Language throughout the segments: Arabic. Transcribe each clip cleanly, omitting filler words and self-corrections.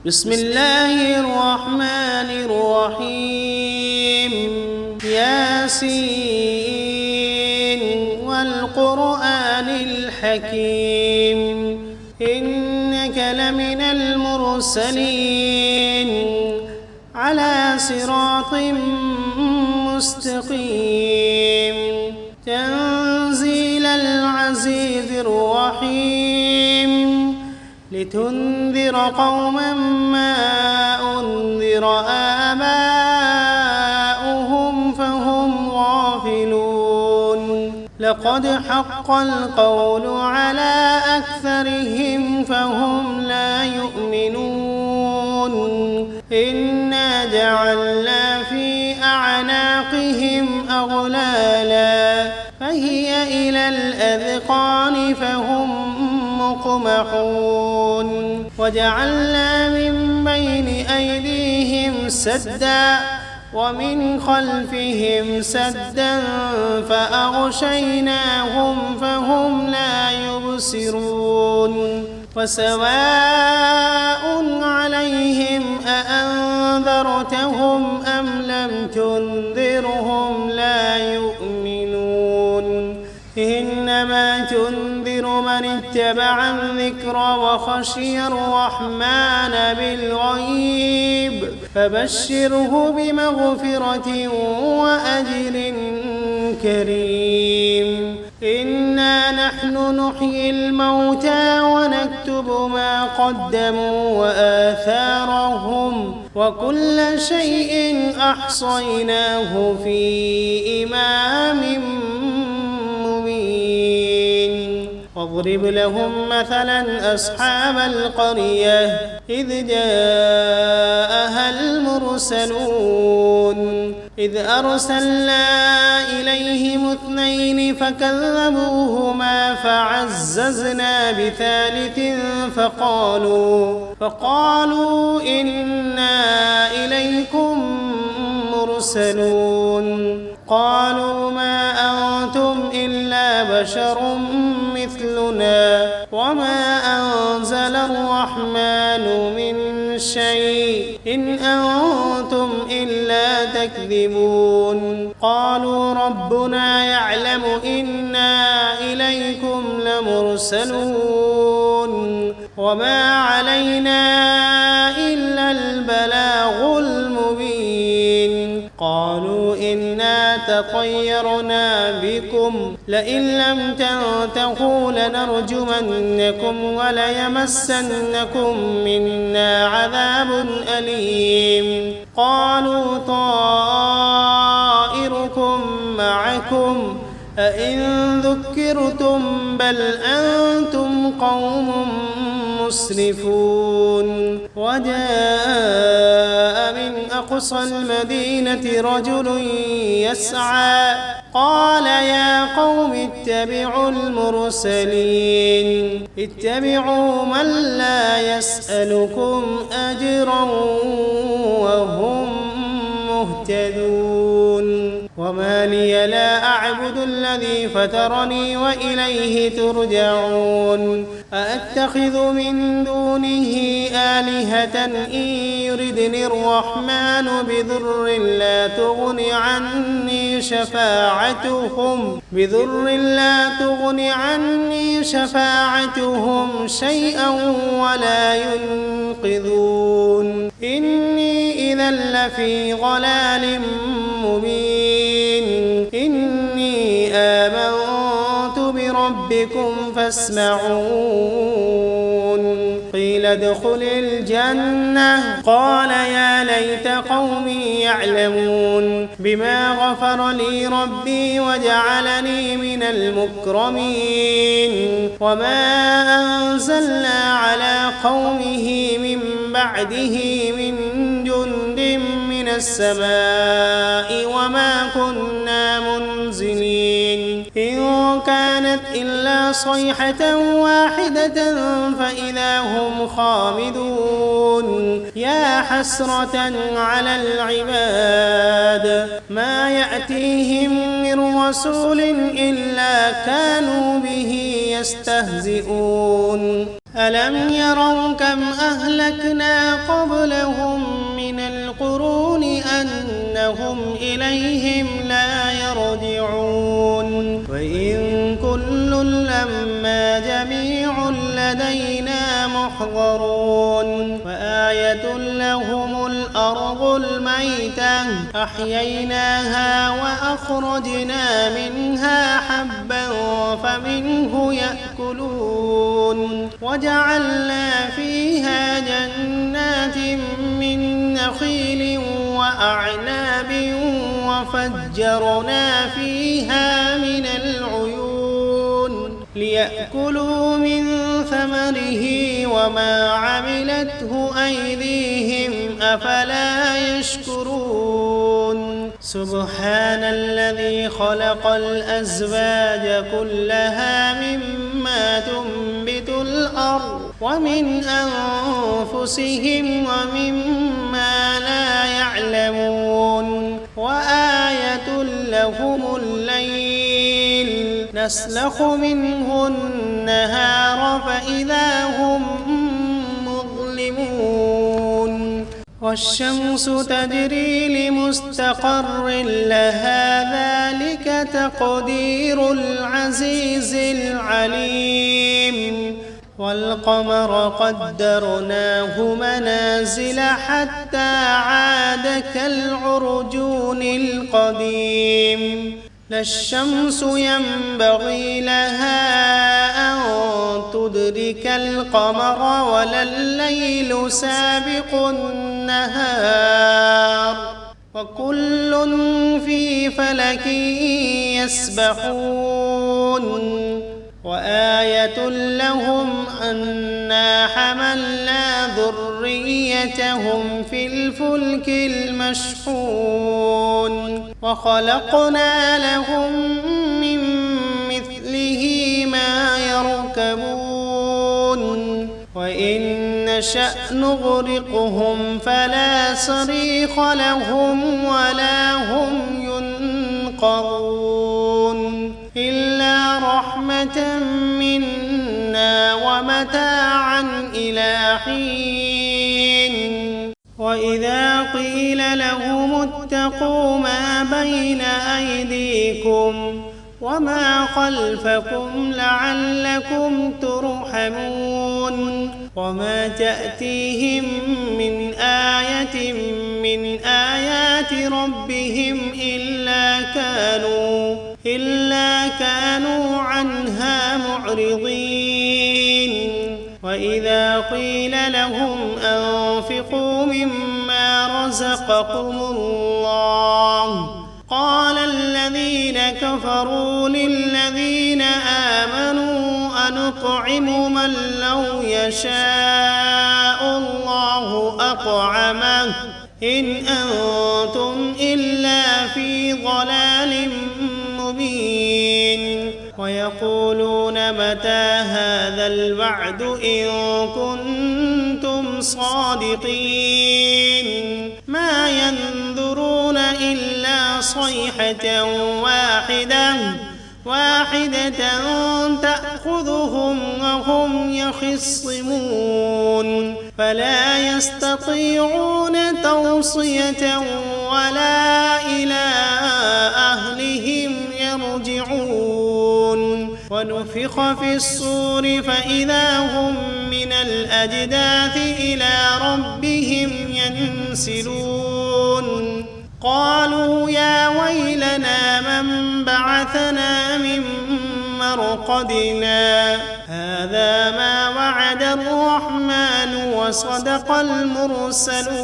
بسم الله الرحمن الرحيم ياسين والقرآن الحكيم إنك لمن المرسلين على صراط مستقيم تنزيل العزيز الرحيم لتنذر قوما ما أنذر آباؤهم فهم غافلون لقد حق القول على أكثرهم فهم لا يؤمنون إنا جعلنا في أعناقهم أغلالا فهي إلى الأذقان فهم مقمحون وجعلنا من بين أيديهم سدا ومن خلفهم سدا فأغشيناهم فهم لا يبصرون وسواء عليهم أأنذرتهم أم لم تنذرهم لا يؤمنون إنما تنذر من اتبع الذكر وخشي الرحمن بالغيب فبشره بمغفرة وأجر كريم إنا نحن نحيي الموتى ونكتب ما قدموا وآثارهم وكل شيء أحصيناه في إمام واضرب لهم مثلا أصحاب القرية إذ جاءها المرسلون إذ أرسلنا إليهم 2 فكذبوهما فعززنا بثالث فقالوا إنا إليكم مرسلون قالوا ما أنتم إلا بشر مثلنا وما أنزل الرحمن من شيء إن أنتم إلا تكذبون قالوا ربنا يعلم إنا إليكم لمرسلون وما علينا إلا البلاغ المبين قالوا إنا تطيرنا بكم لئن لم تنتهوا لنرجمنكم وليمسنكم منا عذاب أليم قالوا طائركم معكم أئن ذكرتم بل أنتم قوم مسرفون وجاء من أقصى المدينة رجل يسعى قال يا قوم اتبعوا المرسلين اتبعوا من لا يسألكم أجرا وهم مهتدون وما لي لا أعبد الذي فطرني وإليه ترجعون أأتخذ من دونه آلهة إن يردني الرحمن بضر لا تغن عني شفاعتهم شيئا ولا ينقذون إني إذا لفي ضلال مبين إني آمنت بربكم فاسمعون قيل ادخل الجنة قال يا ليت قومي يعلمون بما غفر لي ربي وجعلني من المكرمين وما أنزلنا على قومه من بعده من جند من السماء وما كنا منزلين إن كانت إلا صيحة واحدة فإذا هم خامدون يا حسرة على العباد ما يأتيهم من رسول إلا كانوا به يستهزئون ألم يروا كم أهلكنا قبلهم من القرون أنهم إليهم لا يرجعون وإن كل لما جميع لدينا محضرون وآية لهم الأرض الميتة أحييناها وأخرجنا منها حبا فمنه يأكلون وجعلنا فيها جنات من نخيل وأعناب وفجرنا فيها من العيون ليأكلوا من ثمره وما عملته أيديهم أفلا يشكرون سبحان الذي خلق الأزواج كلها مما تنبت الأرض ومن أنفسهم ومما لا يعلمون وآية لهم الليل نسلخ منه النهار فإذا هم مظلمون والشمس تجري لمستقر لها ذلك تقدير العزيز العليم والقمر قدرناه منازل حتى عاد كالعرجون القديم لا الشمس ينبغي لها أن تدرك القمر ولا الليل سابق النهار وكل في فلك يسبحون وآية لهم أنا حملنا ذريتهم في الفلك المشحون وخلقنا لهم من مثله ما يركبون وإن نشأ نغرقهم فلا صريخ لهم ولا هم ينقذون إلا رحمة منا ومتاعا إلى حين وإذا قيل لهم اتقوا ما بين أيديكم وما خلفكم لعلكم ترحمون وما تأتيهم من آية من آيات ربهم إلا كانوا عنها معرضين وإذا قيل لهم أنفقوا مما رزقكم الله قال الذين كفروا للذين آمنوا أنطعم من لو يشاء الله أطعمه إن أنتم إلا في ضلال مبين ويقولون متى هذا الوعد إن كنتم صادقين ما ينظرون إلا صيحة واحدة تأخذهم وهم يخصمون فلا يستطيعون توصية ولا إلى أهلهم يرجعون ونفخ في الصور فإذا هم من الأجداث إلى ربهم ينسلون قالوا يا ويلنا من بعثنا من مرقدنا هذا ما وعد الرحمن وصدق المرسلون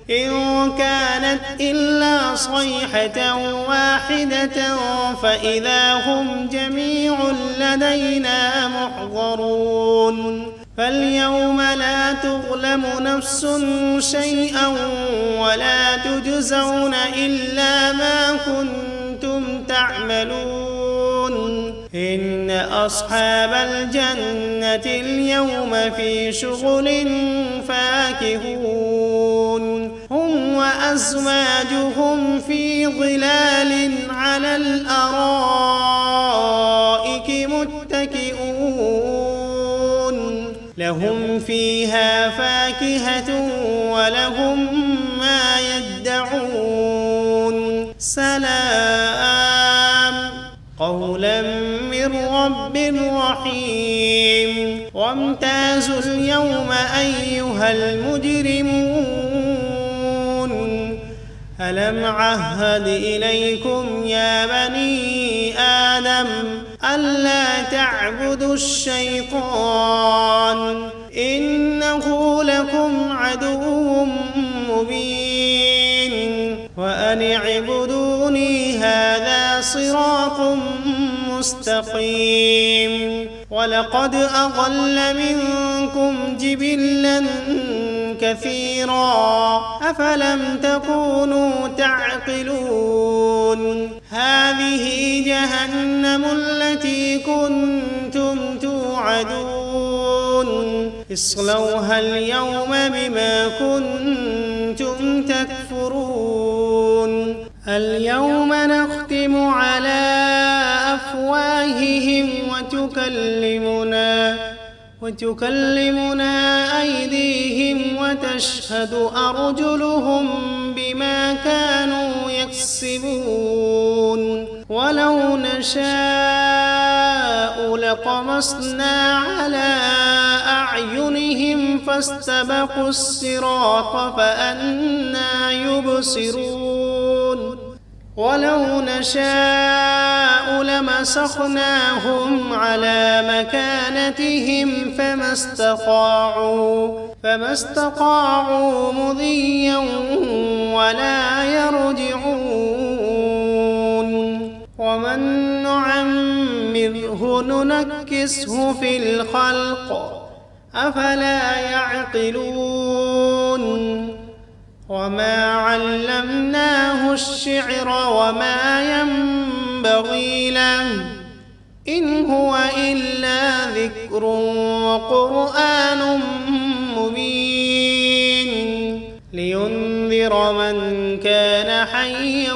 إن كانت إلا صيحة واحدة فإذا هم جميع لدينا محضرون فاليوم لا تظلم نفس شيئا ولا تجزون إلا ما كنتم تعملون إن أصحاب الجنة اليوم في شغل فاكهون هم وأزواجهم في ظلال على الأرائك متكئون فيها فاكهة ولهم ما يدعون سلام قولا من رب رحيم وامتازوا اليوم أيها المجرمون ألم عهد إليكم يا بني آدم ألا تعبدوا الشيطان إنه لكم عدو مبين وأن اعبدوني هذا صراط مستقيم ولقد أضل منكم جبلا كثيرا أفلم تكونوا تعقلون هذه جهنم التي كنتم توعدون اصلوها اليوم بما كنتم تكفرون اليوم نختم على أفواههم وتكلمنا أيديهم وتشهد أرجلهم بما كانوا يكسبون ولو نشاء لطمسنا على أعينهم فاستبقوا الصراط فأنى يبصرون ولو نشاء لمسخناهم على مكانتهم فما استطاعوا مضيا ولا يرجعون ومن نعمره ننكسه في الخلق أفلا يعقلون وما علمناه الشعر وما ينبغي له إن هو إلا ذكر وقرآن مبين لينذر من كان حيا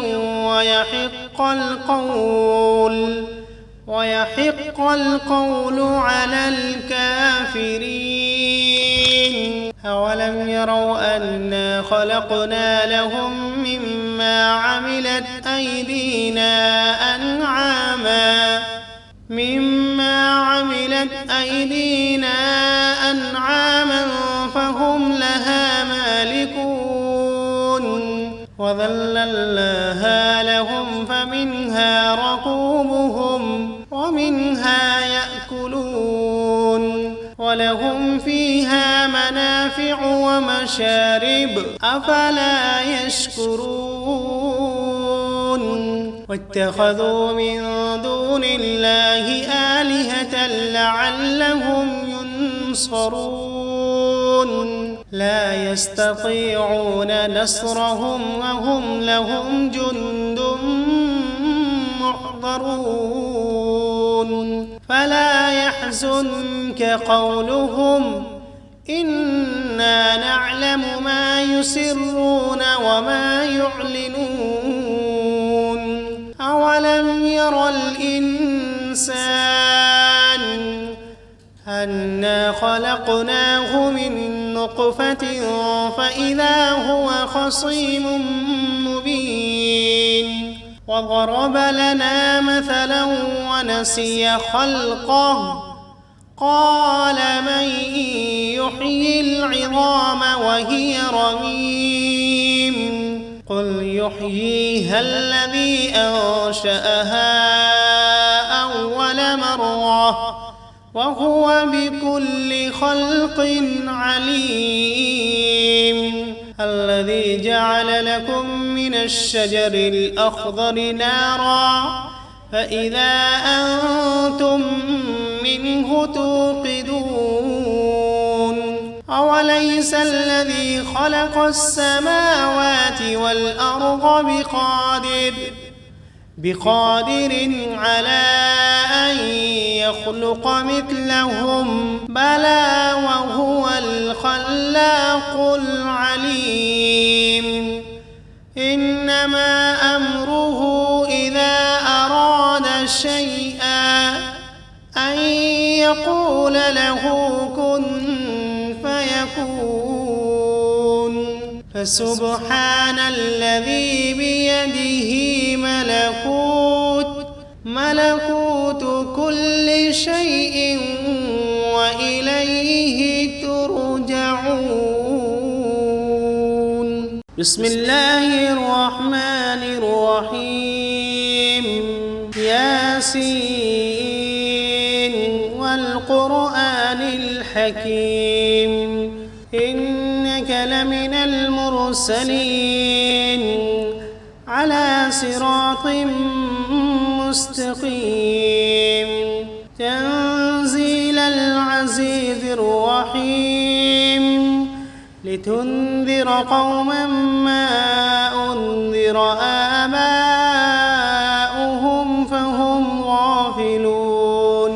ويحق القول على الكافرين أولم يروا أنا خلقنا لهم مما عملت أيدينا أنعاما فهم لها مالكون وذللناها لهم فمنها ركوبهم ومنها يأكلون ولهم فيها منافع ومشارب أفلا يشكرون واتخذوا من دون الله آلهة لعلهم ينصرون لا يستطيعون نصرهم وهم لهم جند محضرون فلا يحزنك قولهم إنا نعلم ما يسرون وما يعلنون أولم ير الإنسان أنا خلقناه من نطفة فإذا هو خصيم مبين وضرب لنا مثلا ونسي خلقه قال من يحيي العظام وهي رميم قل يحييها الذي أنشأها أول مرة وهو بكل خلق عليم الذي جعل لكم من الشجر الأخضر نارا فإذا أنتم منه توقدون أوليس الذي خلق السماوات والأرض بقادر على أن يخلق مثلهم بلى وهو الخلاق العليم إنما أمره إذا أراد شيئا أن يقول له كن فسبحان الذي بيده ملكوت كل شيء وإليه ترجعون. بسم الله الرحمن الرحيم. ياسين والقرآن الحكيم إنك لمن المرسلين على صراط مستقيم تنزيل العزيز الرحيم لتنذر قوما ما أنذر آباؤهم فهم غافلون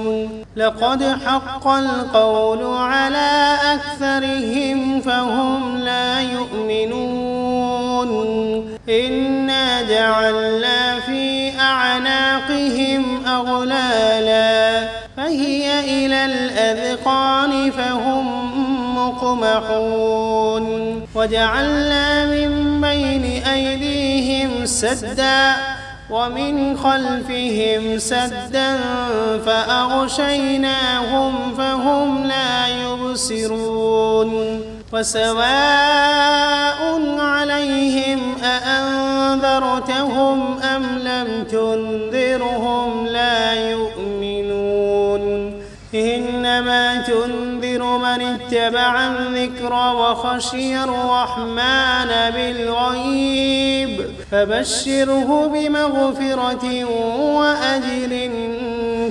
لقد حق القول على أكثرهم فهم لا يؤمنون إنا جعلنا في أعناقهم أغلالا فهي إلى الأذقان فهم مقمحون وجعلنا من بين أيديهم سدا ومن خلفهم سدا فأغشيناهم فهم لا يبصرون وسواء عليهم أأنذرتهم أم لم تنذرهم لا يؤمنون إنما تنذر من اتبع الذكر وخشي الرحمن بالغيب فبشره بمغفرة وأجر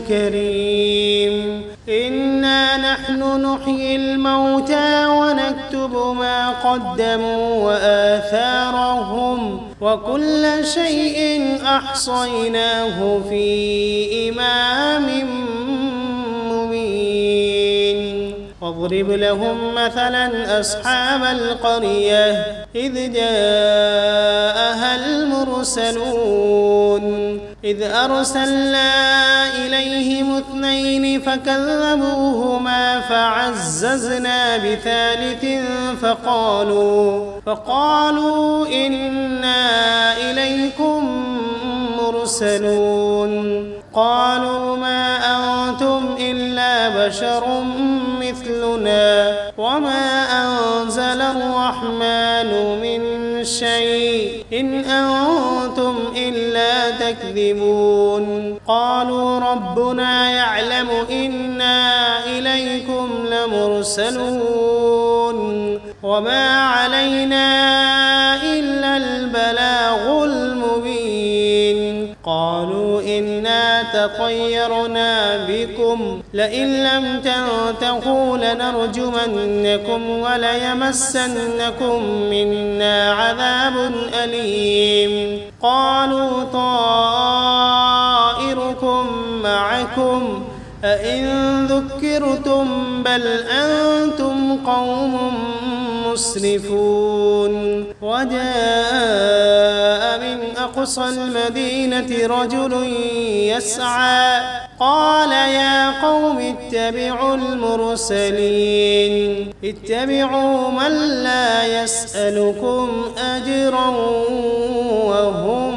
كريم إنا نحن نحيي الموتى ونكتب ما قدموا وآثارهم وكل شيء أحصيناه في إمام مبين واضرب لهم مثلا أصحاب القرية إذ جاءها المرسلون إذ أرسلنا إليهم 2 فكذبوهما فعززنا بثالث فقالوا إنا إليكم مرسلون قالوا ما أنتم إلا بشر مثلنا وما أنزل الرحمن من شيء إن أنتم إلا تكذبون قالوا ربنا يعلم إنا إليكم لمرسلون وما علينا إلا البلاغ المبين قالوا إنا تطيرنا بكم لئن لم تنتهوا لنرجمنكم وليمسنكم منا عذاب أليم قالوا طائركم معكم أئن ذكرتم بل أنتم قوم مسرفون وجاء من أقصى المدينة رجل يسعى قال يا قوم اتبعوا المرسلين اتبعوا من لا يسألكم أجرا وهم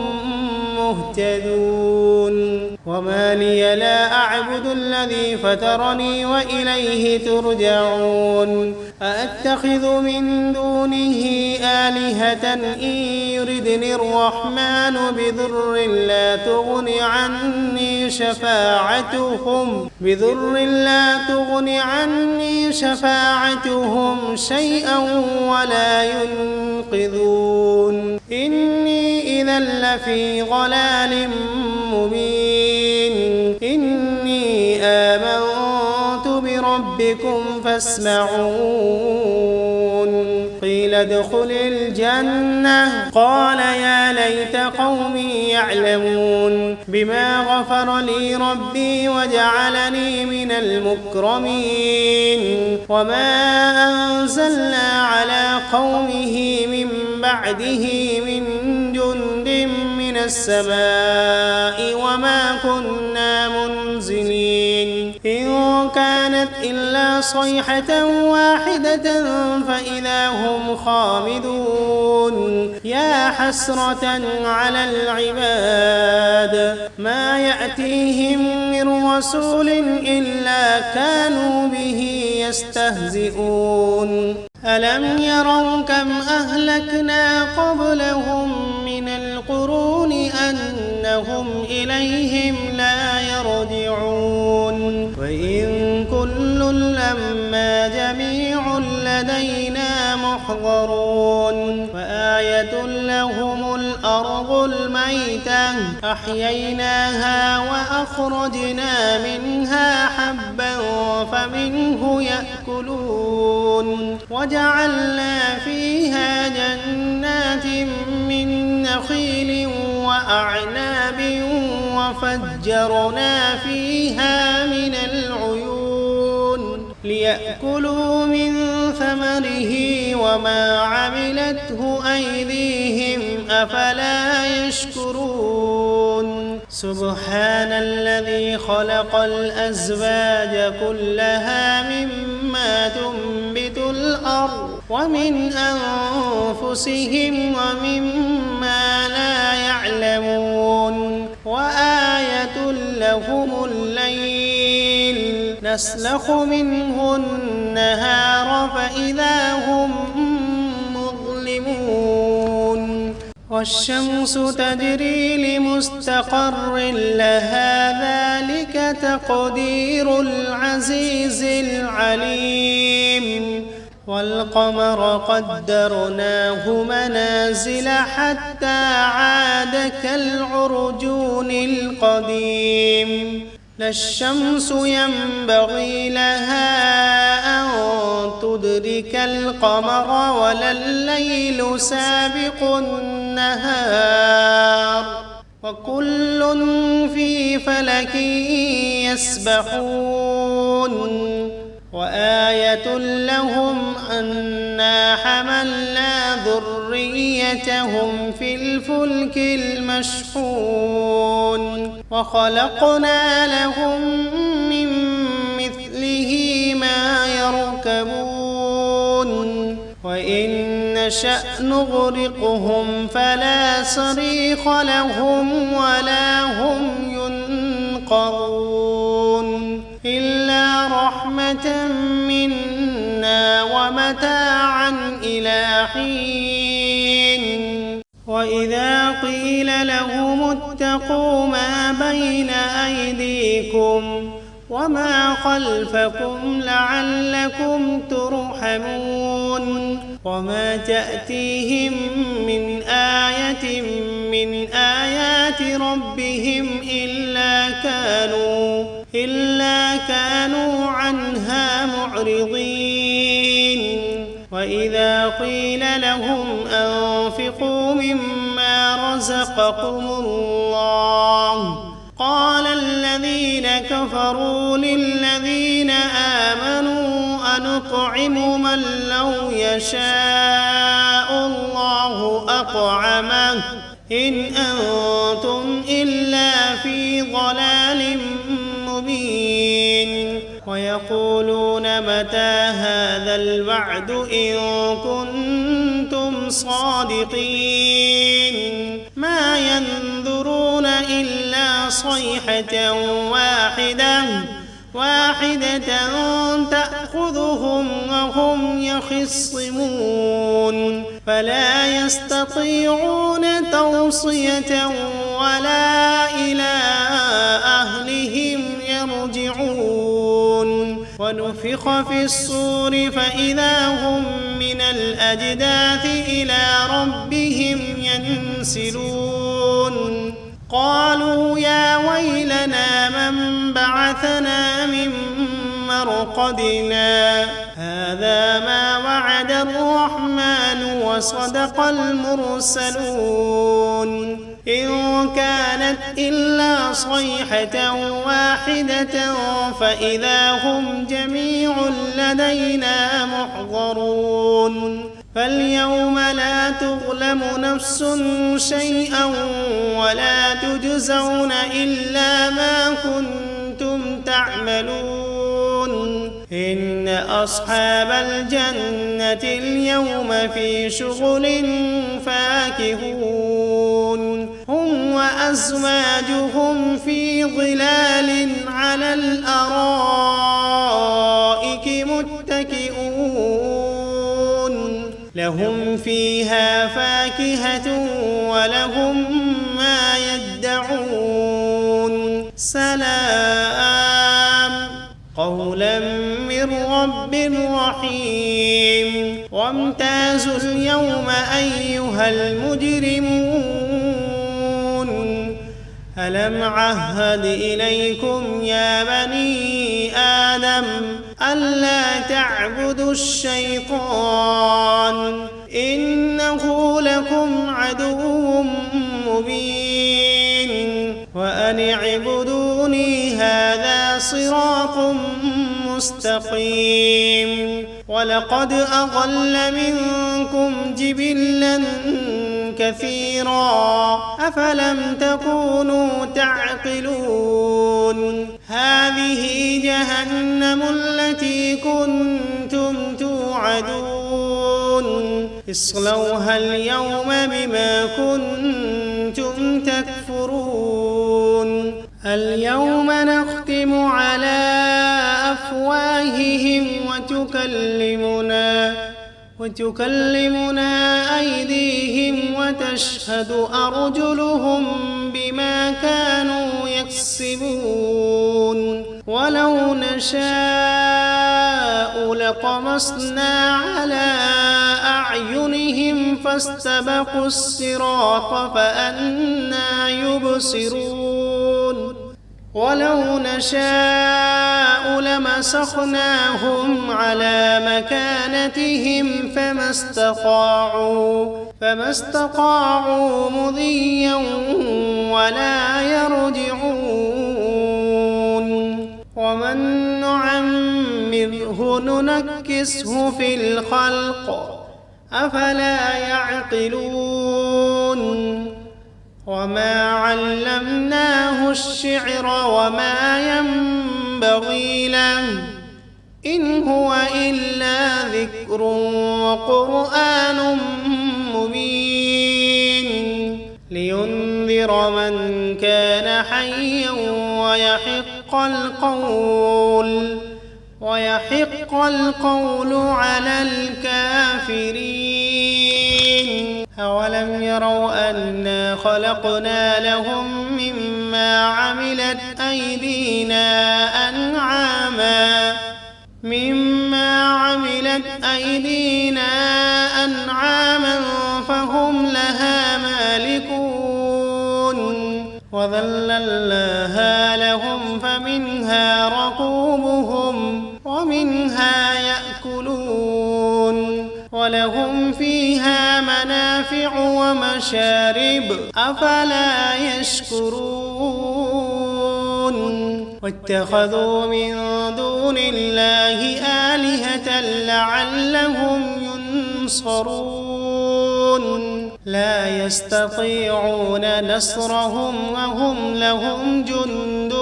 مهتدون وما لي لا أعبد الذي فطرني وإليه ترجعون أأتخذ من دونه آلهة إن يردني الرحمن بضر لا تغن عني شفاعتهم شيئا ولا ينقذون إني إذا لفي ضلال مبين إني آمنت بربكم فاسمعون قيل ادخل الجنة قال يا ليت قومي يعلمون بما غفر لي ربي وجعلني من المكرمين وما أنزلنا على قومه من بعده من جند من السماء وما كنا منزلين إن كانت إلا صيحة واحدة فإذا هم خامدون يا حسرة على العباد ما يأتيهم من رسول إلا كانوا به يستهزئون ألم يروا كم أهلكنا قبلهم من القرون أنهم إليهم لا يرجعون وإن كل لما جميع لدينا محضرون وآية لهم الأرض الميتة أحييناها وأخرجنا منها حبا فمنه يأكلون وجعلنا فيها جنات من نخيل وأعناب وفجرنا فيها من العيون ليأكلوا من ثمره وما عملته أيديهم أفلا يشكرون سبحان الذي خلق الأزواج كلها مما تنبت الأرض ومن أنفسهم ومما لا يعلمون وآية لهم الليل نسلخ منه النهار فإذا هم مظلمون والشمس تجري لمستقر لها ذلك تقدير العزيز العليم والقمر قدرناه منازل حتى عاد كالعرجون القديم لا الشمس ينبغي لها أن تدرك القمر ولا الليل سابق النهار وكل في فلك يسبحون وآية لهم أنا حملنا ذريتهم في الفلك المشحون وخلقنا لهم من مثله ما يركبون وإن نشأ نغرقهم فلا صريخ لهم ولا هم ينقذون إلا رحمة منا ومتاعا إلى حين وإذا قيل لهم اتقوا ما بين أيديكم وما خلفكم لعلكم ترحمون وما تأتيهم من آية من آيات ربهم إلا كانوا عنها معرضين وإذا قيل لهم أنفقوا مما رزقكم الله قال الذين كفروا للذين آمنوا أنطعم من لو يشاء الله أطعمه إن أنتم إلا في ضلال مبين ويقولون متى هذا الوعد إن كنتم صادقين ما ينظرون إلا صيحة واحدة تأخذهم وهم يخصمون فلا يستطيعون توصية ولا إلى أهلهم يرجعون ونفخ في الصور فإذا هم من الأجداث إلى ربهم ينسلون قالوا يا ويلنا من بعثنا من مرقدنا هذا ما وعد الرحمن وصدق المرسلون إن كانت إلا صيحة واحدة فإذا هم جميع لدينا محضرون فاليوم لا تظلم نفس شيئا ولا تجزون إلا ما كنتم تعملون إن أصحاب الجنة اليوم في شغل فاكهون هم وأزواجهم في ظلال على الأرائك متكئون لهم فيها فاكهة ولهم ما يدعون سلام قولا من رب رحيم وامتازوا اليوم أيها المجرمون ألم عهد إليكم يا بني آدم ألا تعبدوا الشيطان إنه لكم عدو مبين وأن اعبدوني هذا صراط مستقيم ولقد أضل منكم جبلا كثيرا أفلم تكونوا تعقلون هذه جهنم التي كنتم توعدون اصلوها اليوم بما كنتم تكفرون اليوم نختم على أفواههم وتكلمنا أيديهم وتشهد أرجلهم بما كانوا يكسبون ولو نشاء لطمسنا على أعينهم فاستبقوا الصراط فأنى يبصرون ولو نشاء لمسخناهم على مكانتهم فما استطاعوا مضيا ولا يرجعون ومن نعمره ننكسه في الخلق أفلا يعقلون وما علمناه الشعر وما ينبغي له إن هو إلا ذكر وقرآن مبين لينذر من كان حيا ويحق القول على الكافرين أولم يروا أنا خلقنا لهم مما عملت أيدينا أنعاما فهم لها مالكون وذللناها لهم فمنها ركوبهم ومنها يأكلون ولهم فيها منافع ومشارب أفلا يشكرون واتخذوا من دون الله آلهة لعلهم ينصرون لا يستطيعون نصرهم وهم لهم جند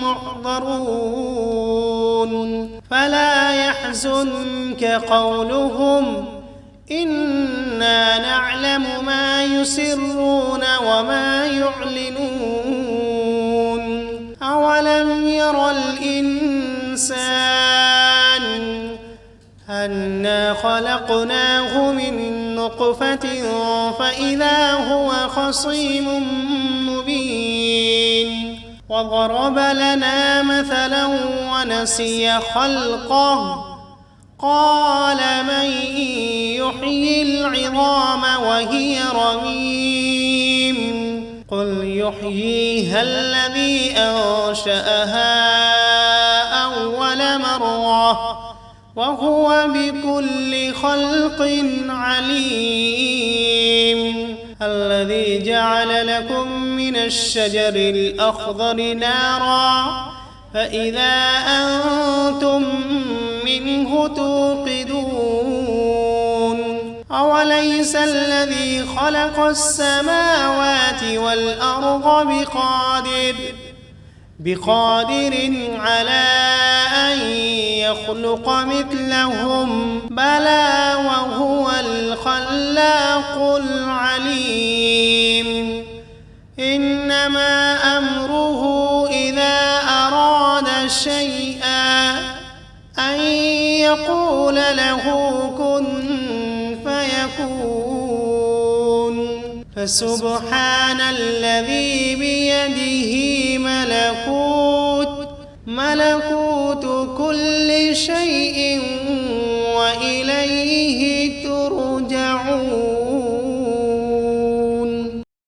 محضرون فلا يحزنك قولهم إنا نعلم ما يسرون وما يعلنون أولم ير الإنسان أنا خلقناه من نطفة فإذا هو خصيم مبين وضرب لنا مثلا ونسي خلقه قال من يحيي العظام وهي رميم قل يحييها الذي أنشأها أول مرة وهو بكل خلق عليم الذي جعل لكم من الشجر الأخضر نارا فإذا أنتم منه توقدون أوليس الذي خلق السماوات والأرض بقادر على أن يخلق مثلهم بلى وهو الخلاق العليم إنما أمره إذا أراد شيئا أن يقول له كن فيكون فسبحان الذي بيده ملكوت كل شيء